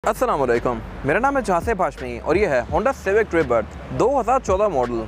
अस्सलाम वालेकुम, मेरा नाम है जासिब हाशमी और ये है होंडा सिविक रिबर्थ 2014 मॉडल।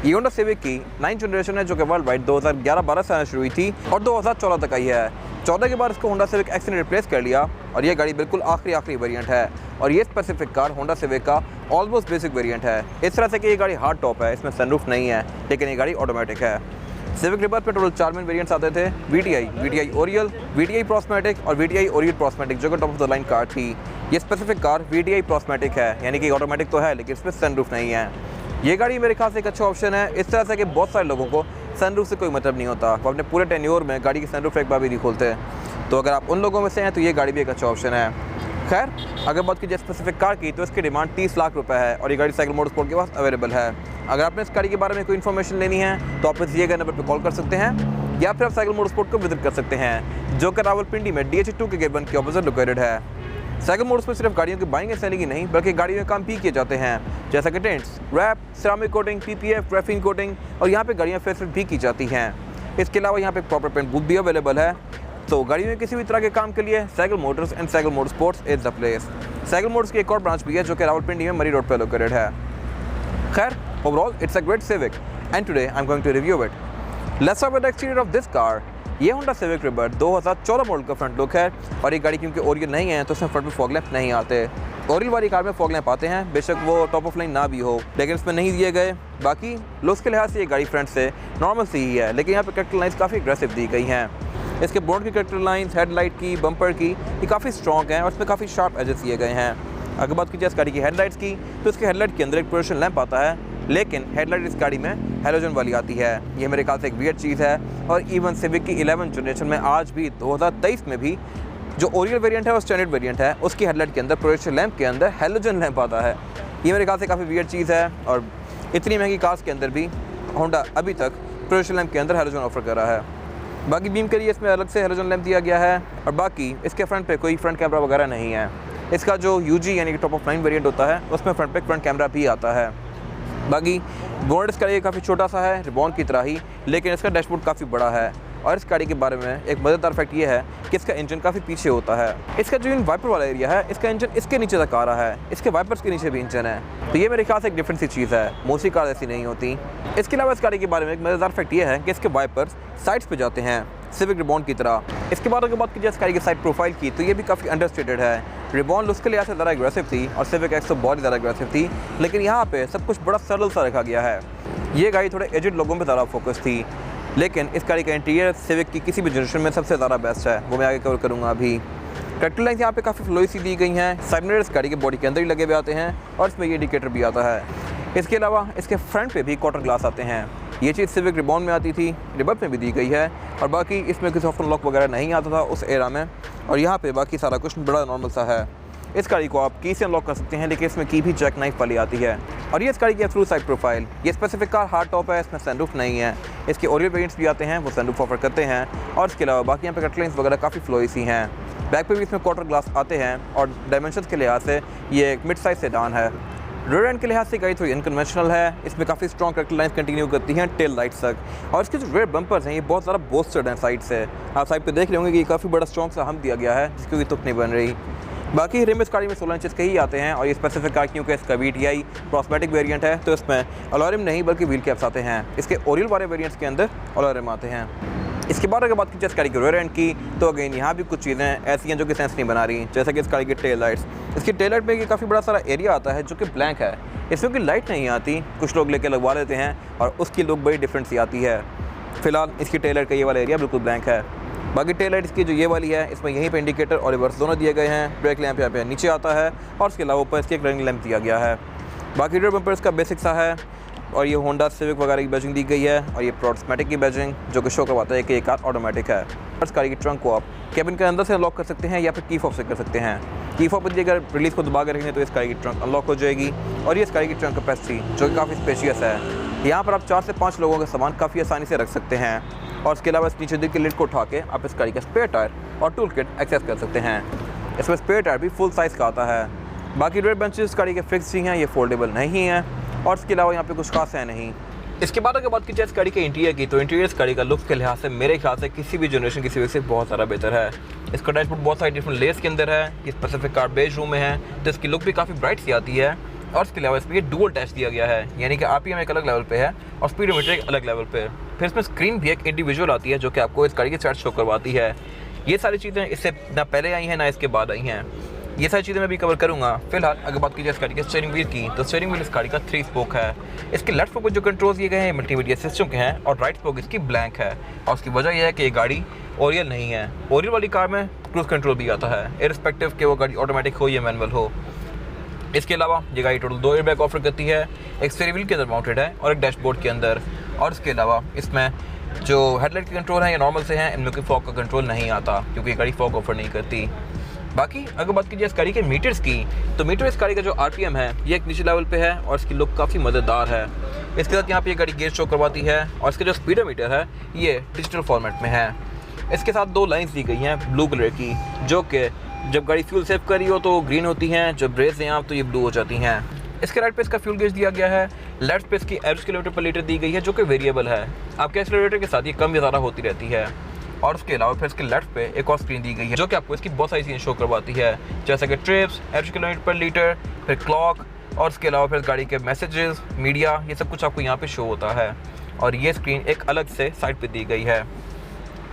ये होंडा सिविक की 9th जनरेशन है जो कि वर्ल्ड वाइड 2011-12 से आना शुरू हुई थी और 2014 तक आई है। 14 के बाद इसको होंडा सिविक एक्स ने रिप्लेस कर लिया और ये गाड़ी बिल्कुल आखिरी वेरिएंट है और ये स्पेसिफिक कार होंडा सिविक का ऑलमोस्ट बेसिक वेरिएंट है। इस तरह से कि ये गाड़ी हार्ड टॉप है, इसमें सनरूफ नहीं है, लेकिन ये गाड़ी ऑटोमेटिक है। सिविक रिबर्थ में टोटल 4 मेन वेरिएंट्स आते थे, वीटीआई ओरियल, वीटीआई प्रोस्मेटिक और वीटीआई ओरियल प्रोस्मेटिक, जो कि top of the line car थी। ये स्पेसिफिक कार वीटीआई प्रोस्मेटिक है, यानी कि ऑटोमेटिक तो है लेकिन इसमें सनरूफ नहीं है। ये गाड़ी मेरे ख्याल से एक अच्छा ऑप्शन है, इस तरह से कि बहुत सारे लोगों को सनरूफ से कोई मतलब नहीं होता, वो अपने पूरे टेन्योर में गाड़ी की सनरूफ एक बार भी नहीं खोलते। तो अगर आप उन लोगों में से हैं तो ये गाड़ी भी एक अच्छा ऑप्शन है। खैर, अगर बात की जाए स्पेसिफिक कार की तो इसकी डिमांड 30 लाख रुपए है और ये गाड़ी साइकिल मोटरस्पोर्ट के पास अवेलेबल है। अगर आपने इस गाड़ी के बारे में कोई इन्फॉर्मेशन लेनी है तो आप इस दिए गए नंबर पर कॉल कर सकते हैं या फिर आप साइकिल मोटरस्पोर्ट को विजिट कर सकते हैं, जो कि रावलपिंडी में DH2 के गेट 1 के ऑपोजिट लोकेटेड है। साइकिल मोटर्स में सिर्फ गाड़ियों की बाइंग एंड सेलिंग ही नहीं बल्कि गाड़ियों में काम भी किए जाते हैं, जैसा कि tints, wrap, ceramic coating, PPF, graphene coating और यहाँ पे गाड़ियाँ फेसलिफ्ट भी की जाती हैं। इसके अलावा यहाँ पे प्रॉपर पेंट बूथ भी अवेलेबल है। तो गाड़ियों में किसी भी तरह के काम के लिए cycle Motors and cycle motorsports is the place. Cycle Motors की एक और ब्रांच भी है जो कि रावलपिंडी में मरी रोड पर लोकेटेड है। खैर, overall it's a great Civic and today I am going to review it. Let's start with the exterior of this car. ये होंडा सिविक रिबर्थ 2014 मॉडल का फ्रंट लुक है और ये गाड़ी क्योंकि ओरियल नहीं है तो इसमें फ्रंट में फॉग लैंप नहीं आते। ओरियल वाली कार में फॉग लैंप आते हैं, बेशक वो टॉप ऑफ लाइन ना भी हो, लेकिन इसमें नहीं दिए गए। बाकी लुक्स के लिहाज से ये गाड़ी फ्रंट से नॉर्मल सी ही है, लेकिन यहाँ पे कैरेक्टर लाइन्स काफ़ी एग्रेसिव दी गई हैं। इसके बोर्ड की कैरेक्टर लाइन्स, हेडलाइट की, बम्पर की, ये काफ़ी स्ट्रॉन्ग हैं और इसमें काफ़ी शार्प एजेस दिए गए हैं। अगर बात की जाए इस गाड़ी की हेडलाइट्स की तो इसके हेडलाइट के अंदर एक प्रोजेक्शन लैंप आता है, लेकिन हेडलाइट इस गाड़ी में हेलोजन वाली आती है। ये मेरे ख्याल से एक वियर्ड चीज़ है और इवन सिविक की 11th जनरेशन में आज भी 2023 में भी जो ओरियल वेरिएंट है और स्टैंडर्ड वेरिएंट है उसकी हेडलाइट के अंदर प्रोजेक्शन लैंप के अंदर हेलोजन लैंप आता है। ये मेरे ख्याल से काफ़ी वियर्ड चीज़ है और इतनी महंगी कार्स के अंदर भी होंडा अभी तक प्रोजेक्शन लैंप के अंदर हेलोजन ऑफर कर रहा है। बाकी बीम के लिए इसमें अलग से हेलोजन लैंप दिया गया है और बाकी इसके फ्रंट पे कोई फ्रंट कैमरा वगैरह नहीं है। इसका जो UG यानी कि टॉप ऑफ लाइन वेरिएंट होता है उसमें फ्रंट पे फ्रंट कैमरा भी आता है। बाकी बोर्ड इसका ये काफ़ी छोटा सा है, रिबॉन की तरह ही, लेकिन इसका डैशबोर्ड काफ़ी बड़ा है। और इस गाड़ी के बारे में एक मज़ेदार फैक्ट ये है कि इसका इंजन काफ़ी पीछे होता है। इसका जो वाइपर वाला एरिया है इसका इंजन इसके नीचे तक आ रहा है, इसके वाइपर्स के नीचे भी इंजन है। तो ये मेरे ख्याल से एक डिफरेंट सी चीज़ है, मोस्टली कार ऐसी नहीं होती। इसके अलावा इस गाड़ी के बारे में एक मज़ेदार फैक्ट ये है कि इसके वाइपर्स साइड्स पे जाते हैं सिविक रिबॉन की तरह। इसके बाद अगर बात की जाए इस गाड़ी की साइड प्रोफाइल की तो ये भी काफ़ी अंडरस्टेटेड है। रिबॉन लुक्स के लिहाज से ज़्यादा एग्रेसिव थी और सिविक एक्स तो बहुत ज़्यादा एग्रेसिव थी, लेकिन यहाँ पे सब कुछ बड़ा सरल सा रखा गया है। ये गाड़ी थोड़े एजेड लोगों पे ज़्यादा फोकस थी, लेकिन इस गाड़ी का इंटीरियर सिविक की किसी भी जनरेशन में सबसे ज़्यादा बेस्ट है, वो मैं आगे कवर करूँगा अभी। कैरेक्टर लाइन्स यहाँ पे काफ़ी फ्लोई सी दी गई हैं। साइड मिरर इस गाड़ी के बॉडी के अंदर ही लगे हुए आते हैं और इसमें ये इंडिकेटर भी आता है। इसके अलावा इसके फ्रंट पे भी क्वार्टर ग्लास आते हैं। ये चीज़ सिविक रिबॉन में आती थी, रिबर्थ में भी दी गई है और बाकी इसमें किसी सॉफ्ट लॉक वगैरह नहीं आता था उस एरा में और यहाँ पे बाकी सारा कुछ बड़ा नॉर्मल सा है। इस गाड़ी को आप की से अनलॉक कर सकते हैं, लेकिन इसमें की भी जैक नाइफ वाली आती है। और ये इस गाड़ी की थ्रू साइड प्रोफाइल, ये स्पेसिफिक कार हार्ड टॉप है, इसमें सनरूफ नहीं है। इसके ओरियल वेरिएंट्स भी आते हैं, वो सनरूफ ऑफर करते हैं और इसके अलावा बाकी यहाँ पे कैरेक्टर लाइन्स वगैरह काफ़ी फ्लोई सी हैं। बैक पे भी इसमें क्वार्टर ग्लास आते हैं और डायमेंशंस के लिहाज से ये एक मिड साइज सेडान है। रेयर एंड के लिहाज से गाड़ी थोड़ी अनकन्वेंशनल है, इसमें काफ़ी स्ट्रॉन्ग कैरेक्टर लाइन्स कंटिन्यू करती हैं टेल लाइट्स तक और इसके जो रेयर बम्पर्स हैं ये बहुत ज़्यादा बोस्टेड हैं साइड से। आप साइड पे देख रहे होंगे कि काफ़ी बड़ा स्ट्रॉन्ग सा हम दिया गया है जिसकी कोई तुक नहीं बन रही। बाकी रिम इस गाड़ी में 16 इंचेस के ही आते हैं और ये स्पेसिफिक कार क्योंकि इसका VTI प्रोस्मेटिक वेरिएंट है तो इसमें अलॉय रिम नहीं बल्कि व्हील कैप्स आते हैं। इसके ओरियल वाले वेरिएंट्स के अंदर अलॉय रिम आते हैं। इसके बाद अगर बात की जाए इस गाड़ी के रेयर एंड की तो अगेन यहाँ भी कुछ चीज़ें ऐसी हैं जो कि सेंस नहीं बना रही, जैसे कि इस गाड़ी की टेल लाइट्स। इसकी टेल लाइट में ये काफ़ी बड़ा सारा एरिया आता है जो कि ब्लैंक है, इसमें की लाइट नहीं आती, कुछ लोग लेके लगवा लेते हैं और उसकी लुक बड़ी डिफरेंट सी आती है। फिलहाल इसकी टेल लाइट का ये वाला एरिया बिल्कुल ब्लैंक है। बाकी टेल लाइट इसकी जो ये वाली है इसमें यहीं पे इंडिकेटर और रिवर्स दोनों दिए गए हैं। ब्रेक लैंप यहाँ पे नीचे आता है और इसके अलावा ऊपर इसकी एक रनिंग लैंप दिया गया है। बाकी रेयर बम्पर इसका बेसिक सा है और ये होंडा सिविक वगैरह की बैजिंग दी गई है और ये प्रोस्मेटिक की बैजिंग जो कि शो करवाता है कि ये कार ऑटोमेटिक है। इस गाड़ी की ट्रंक को आप कैबिन के अंदर से अनलॉक कर सकते हैं या फिर की फॉब से कर सकते हैं। की फॉब पर अगर रिलीज को दबा कर रखेंगे तो इस गाड़ी की ट्रंक अनलॉक हो जाएगी और ये इस गाड़ी की ट्रंक कैपेसिटी जो कि काफ़ी स्पेशियस है। यहाँ पर आप 4 से 5 लोगों का सामान काफ़ी आसानी से रख सकते हैं और इसके अलावा इस नीचे के लिड को उठा के आप इस गाड़ी का स्पेयर टायर और टूल किट एक्सेस कर सकते हैं। इसमें स्पेयर टायर भी फुल साइज़ का आता है। बाकी रेयर बेंचेस गाड़ी के फिक्स ही हैं, ये फोल्डेबल नहीं हैं और इसके अलावा यहाँ पे कुछ खास है नहीं। इसके बाद अगर बात की जाए इस गाड़ी के इंटीरियर की, तो इंटीरियर इस गाड़ी का लुक्स के लिहाज से मेरे ख्याल से किसी भी जनरेशन की सीवी से बहुत ज़्यादा बेहतर है। इसका डैशबोर्ड बहुत सारी डिफरेंट लेयर्स के अंदर है, ये स्पेसिफिक कार बेज रूम में है, तो इसकी लुक भी काफ़ी ब्राइट सी आती है। और इसके अलावा इसमें ये डुअल टैच दिया गया है, यानी कि आरपीएम एक अलग लेवल पे है और स्पीडोमीटर एक अलग लेवल पे। फिर इसमें स्क्रीन भी एक इंडिविजुअल आती है जो कि आपको इस गाड़ी की चार्ट शो करवाती है। ये सारी चीज़ें इससे ना पहले आई हैं ना इसके बाद आई हैं, ये सारी चीज़ें मैं भी कवर करूँगा। फिलहाल अगर बात की जाए इस गाड़ी के स्टीयरिंग व्हील की, तो स्टीयरिंग व्हील इस गाड़ी का 3 स्पोक है। इसके लेफ्ट स्पोक पर जो कंट्रोल्स दिए गए हैं मल्टीमीडिया सिस्टम के हैं और राइट स्पोक इसकी ब्लैंक है। और उसकी वजह यह है कि ये गाड़ी ओरियल नहीं है। ओरियल वाली कार में क्रूज कंट्रोल भी आता है, इररिस्पेक्टिव कि वो गाड़ी ऑटोमेटिक हो या मैनुअल हो। इसके अलावा ये गाड़ी टोटल 2 एयरबैग ऑफर करती है, एक स्टीयरिंग व्हील के अंदर माउंटेड है और एक डैशबोर्ड के अंदर। और इसके अलावा इसमें जो हेडलाइट के कंट्रोल हैं ये नॉर्मल से हैं, इनमें कोई फॉग का कंट्रोल नहीं आता क्योंकि ये गाड़ी फॉग ऑफर नहीं करती। बाकी अगर बात कीजिए इस गाड़ी के मीटर्स की, तो मीटर इस गाड़ी का जो आरपीएम है ये एक नीचे लेवल पे है और इसकी लुक काफ़ी मज़ेदार है। इसके साथ यहाँ पे ये गाड़ी गेज शो करवाती है और इसका जो स्पीडोमीटर है ये डिजिटल फॉर्मेट में है। इसके साथ 2 लाइंस दी गई हैं ब्लू कलर की, जो कि जब गाड़ी फ्यूल सेव कर रही हो तो ग्रीन होती हैं, जब ब्रेक दें आप तो ये ब्लू हो जाती हैं। इसके राइट पे इसका फ्यूल गेज दिया गया है, लेफ्ट पे इसकी एवरेज किलोमीटर पर लीटर दी गई है जो कि वेरिएबल है, आपके एक्सीलरेटर के साथ ये कम या ज़्यादा होती रहती है। और उसके अलावा फिर इसके लेफ्ट पे एक और स्क्रीन दी गई है जो कि आपको इसकी बहुत सारी चीज़ें शो करवाती है, जैसे कि ट्रिप्स, एवरेज किलोमीटर पर लीटर, फिर क्लॉक और उसके अलावा फिर गाड़ी के मैसेजेस, मीडिया, ये सब कुछ आपको यहाँ पे शो होता है। और ये स्क्रीन एक अलग से साइड पे दी गई है।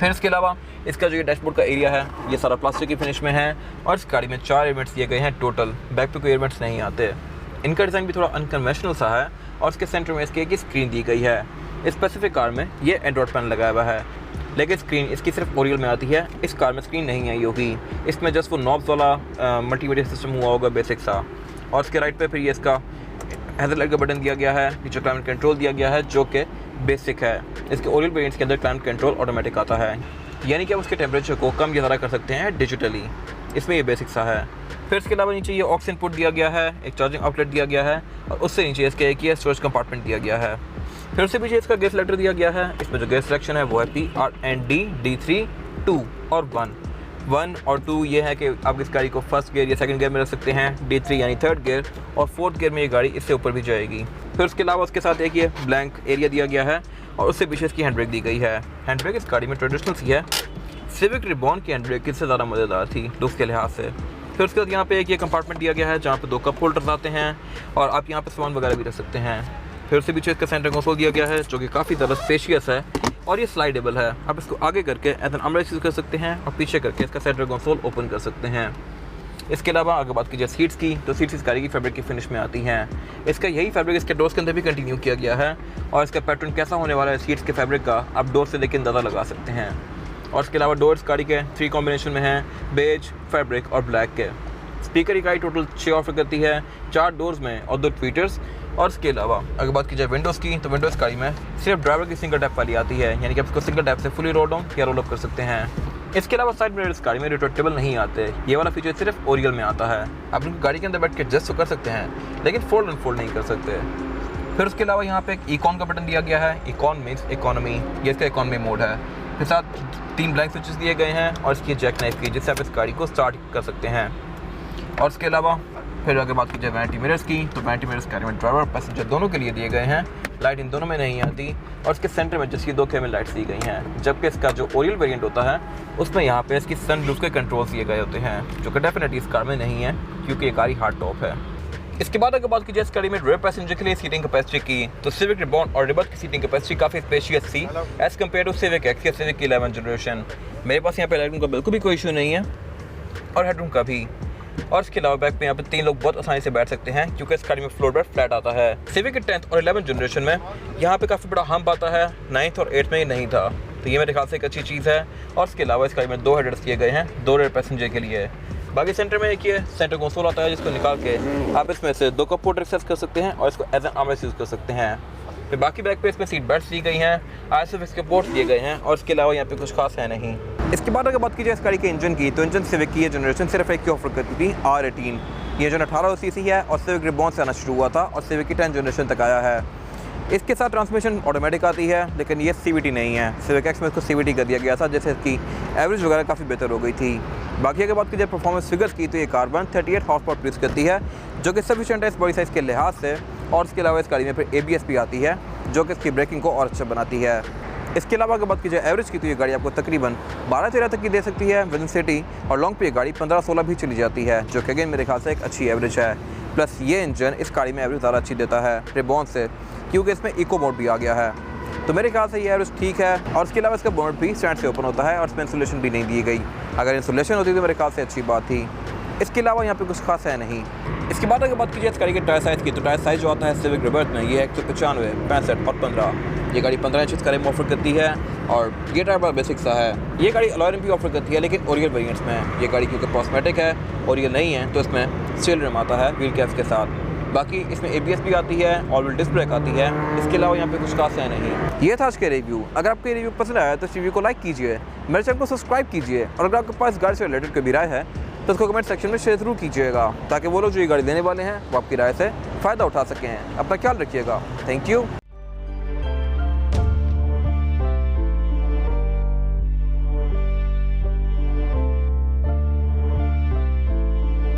फिर इसके अलावा इसका जो ये डैशबोर्ड का एरिया है ये सारा प्लास्टिक की फिनिश में है और इस गाड़ी में 4 एयरवेंट्स दिए गए हैं टोटल, बैक पे कोई एयरवेंट्स नहीं आते। इनका डिज़ाइन भी थोड़ा अनकन्वेंशनल सा है और इसके सेंटर में इसकी एक स्क्रीन दी गई है। इस स्पेसिफिक कार में ये एंड्रॉइड पैनल लगाया हुआ है, लेकिन स्क्रीन इसकी सिर्फ ओरियल में आती है, इस कार में स्क्रीन नहीं आई होगी। इसमें जस्ट वो नॉब्स वाला मल्टीमीडिया सिस्टम हुआ होगा बेसिक सा। और इसके राइट पे फिर ये इसका हेडलाइट का बटन दिया गया है, नीचे क्लाइमेट कंट्रोल दिया गया है जो कि बेसिक है। इसके ओरियल वेरिएंट्स के अंदर क्लाइमेट कंट्रोल ऑटोमेटिक आता है, यानी कि आप उसके टेम्परेचर को कम या ज़्यादा कर सकते हैं डिजिटली, इसमें ये बेसिक सा है। फिर इसके अलावा नीचे ये ऑक्स इनपुट दिया गया है, एक चार्जिंग आउटलेट दिया गया है और उससे नीचे इसके एक ये स्टोरेज कंपार्टमेंट दिया गया है। फिर उससे पीछे इसका गैस सिलेक्टर दिया गया है, इसमें जो गैस सिलेक्शन है वो है PRND D3 2 और 1 और 2 ये है कि आप इस गाड़ी को फर्स्ट गियर या सेकंड गियर में रख सकते हैं, D3 यानी थर्ड गियर और फोर्थ गियर में ये गाड़ी इससे ऊपर भी जाएगी। फिर उसके अलावा उसके साथ एक ये ब्लैंक एरिया दिया गया है और उससे पीछे इसकी हैंड ब्रेक दी गई है। हैंड ब्रेक इस गाड़ी में ट्रेडिशनल सी है, सिविक रिबॉन की हैंड ब्रेक इससे ज़्यादा मज़ेदार थी लुक्स के लिहाज से। फिर उसके बाद यहाँ पे एक ये कंपार्टमेंट दिया गया है जहाँ पे 2 कप होल्डर्स आते हैं और आप यहाँ पे सामान वगैरह भी रख सकते हैं। फिर उससे पीछे इसका सेंटर कंसोल दिया गया है जो कि काफ़ी ज़्यादा स्पेशियस है और ये स्लाइडेबल है, आप इसको आगे करके एज एन अम्ब्रेला यूज़ कर सकते हैं और पीछे करके इसका सेंटर कंसोल ओपन कर सकते हैं। इसके अलावा अगर बात कीजिए सीट्स की, तो सीट्स इस गाड़ी की फैब्रिक की फिनिश में आती हैं। इसका यही फैब्रिक इसके डोर्स के अंदर भी कंटिन्यू किया गया है और इसका पैटर्न कैसा होने वाला है सीट्स के फैब्रिक का आप डोर से लेकर अंदाज़ा लगा सकते हैं। और इसके अलावा डोर्स गाड़ी के 3 कॉम्बिनेशन में हैं, बेज, फैब्रिक और ब्लैक के। स्पीकर की गाड़ी टोटल 6 ऑफर करती है, 4 डोर्स में और 2 ट्वीटर्स। और इसके अलावा अगर बात की जाए विंडोज़ की, तो विंडोज़ गाड़ी में सिर्फ ड्राइवर की सिंगल टैप वाली आती है, यानी कि आप इसको सिंगल टैप से फुली रोल डाउन या रोल अप कर सकते हैं। इसके अलावा साइड मिरर इस गाड़ी में रिट्रैक्टेबल नहीं आते, ये वाला फीचर सिर्फ ओरियल में आता है। आप इनको गाड़ी के अंदर बैठ के एडजस्ट तो कर सकते हैं लेकिन फोल्ड एंड फोल्ड नहीं कर सकते। फिर उसके अलावा यहाँ पे एक इकॉन का बटन दिया गया है, इकॉन मीन्स इकोनॉमी, ये इसका इकोनॉमी मोड है। फिर साथ 3 ब्लैंक स्विचेस दिए गए हैं और इसकी जैक नाइफ की जिससे आप इस गाड़ी को स्टार्ट कर सकते हैं। और इसके अलावा फिर अगर बात की जाए वैनिटी मिरर्स की, तो वैनिटी मिरर्स गाड़ी में ड्राइवर और पैसेंजर दोनों के लिए दिए गए हैं, लाइट इन दोनों में नहीं आती और इसके सेंटर में जैसी 2 कैमरे लाइट्स दी गई हैं, जबकि इसका जो ओरियल वेरिएंट होता है उसमें यहाँ पे इसकी सनरूफ के कंट्रोल्स दिए गए होते हैं जो कि डेफिनेटली इस कार में नहीं है क्योंकि ये गाड़ी हार्ड टॉप है। इसके बाद अगर बात की जाए इस गाड़ी में रेयर पैसेंजर के लिए सीटिंग कैपेसिटी की, तो सिविक रिबॉन और रिबर्थ की सीटिंग कैपेसिटी काफ़ी स्पेशियस थी as compare to Civic X या सिविक की 11 जनरेशन। मेरे पास यहाँ पे लेगरूम का बिल्कुल भी कोई इशू नहीं है और हेडरूम का भी। और इसके अलावा बैक पे यहाँ पे 3 लोग बहुत आसानी से बैठ सकते हैं क्योंकि इस गाड़ी में फ्लोर बेड फ्लैट आता है। सिविक के 10th और 11th जनरेशन में यहाँ पे काफ़ी बड़ा हम्प आता है, 9th और 8th में ये नहीं था, तो ये मेरे ख्याल से एक अच्छी चीज़ है। और इसके अलावा इस गाड़ी में 2 हेडर्स दिए गए हैं 2 रेयर पैसेंजर के लिए। बाकी सेंटर में एक ये सेंटर कंसोल आता है जिसको निकाल के आप इसमें से 2 कप होल्डर एक्सेस कर सकते हैं और इसको एज एन आर्मरेस्ट यूज़ कर सकते हैं। फिर बाकी बैक पे इसमें सीट बेल्ट दी गई हैं, ISOFIX के पोर्ट्स दिए गए हैं और इसके अलावा यहाँ पे कुछ खास है नहीं। इसके बाद अगर बात की जाए इस गाड़ी के इंजन की, तो इंजन सिविक की ये जनरेशन सिर्फ एक की ऑफर करती थी R18। ये इंजन 18 सीसी है और सिविक रिबॉन से आना शुरू हुआ था और सिविक की 10th जनरेशन तक आया है। इसके साथ ट्रांसमिशन ऑटोमेटिक आती है लेकिन ये CVT नहीं है, सिविक एक्स में इसको CVT कर दिया गया था जिससे इसकी एवरेज वगैरह काफ़ी बेहतर हो गई थी। बाकी अगर बात की जाए परफॉर्मेंस फिगर्स की, तो ये कार 138 हॉर्स पावर प्रोड्यूस करती है जो कि सफिशिएंट है इस बॉडी साइज़ के लिहाज से। और इसके अलावा इस गाड़ी में फिर ABS भी आती है जो कि इसकी ब्रेकिंग को और अच्छा बनाती है। इसके अलावा अगर बात की जाए एवरेज की, तो ये गाड़ी आपको तकरीबन 12-13 तक की दे सकती है विद इन सिटी, और लॉन्ग पे ये गाड़ी 15-16 भी चली जाती है, जो कि अगेन मेरे ख्याल से एक अच्छी एवरेज है। प्लस ये इंजन इस गाड़ी में एवरेज ज़्यादा अच्छी देता है रिबॉन से, क्योंकि इसमें इको मोड भी आ गया है। तो मेरे ख्याल से ये एवरेज ठीक है। और इसके अलावा इसका बोनट भी स्टैंड से ओपन होता है और इसमें इंसुलेशन भी नहीं दी गई। अगर इंसुलेशन होती तो मेरे ख्याल से अच्छी बात थी। इसके अलावा यहाँ पे कुछ खास है नहीं। इसके बाद अगर बात कीजिए इस गाड़ी के टायर साइज़ की, तो टायर साइज़ जो आता है सिविक रिबर्थ में ये है 195, 65 और 15। ये गाड़ी 15 इंच का रिम ऑफर करती है और ये टायर बड़ा बेसिक सा है। ये गाड़ी अलॉय रिम भी ऑफर करती है, लेकिन ओरियल वेरिएंट्स में। ये गाड़ी क्योंकि कॉस्मेटिक है और ये नहीं है, तो इसमें स्टील रिम आता है व्हील कैप्स के साथ। बाकी इसमें ABS भी आती है, ऑल व्हील डिस्क ब्रेक आती है। इसके अलावा यहाँ पे कुछ खास है नहीं। ये था आज के रिव्यू। अगर आपको ये रिव्यू पसंद आया तो इस रिव्यू को लाइक कीजिए, मेरे चैनल को सब्सक्राइब कीजिए, और अगर आपके पास गाड़ी से रिलेटेड कोई भी राय है तो उसको कमेंट सेक्शन में शेयर जरूर कीजिएगा, ताकि वो लोग जो ये गाड़ी लेने वाले हैं वो आपकी राय से फ़ायदा उठा सकें। अपना ख्याल रखिएगा। Thank you.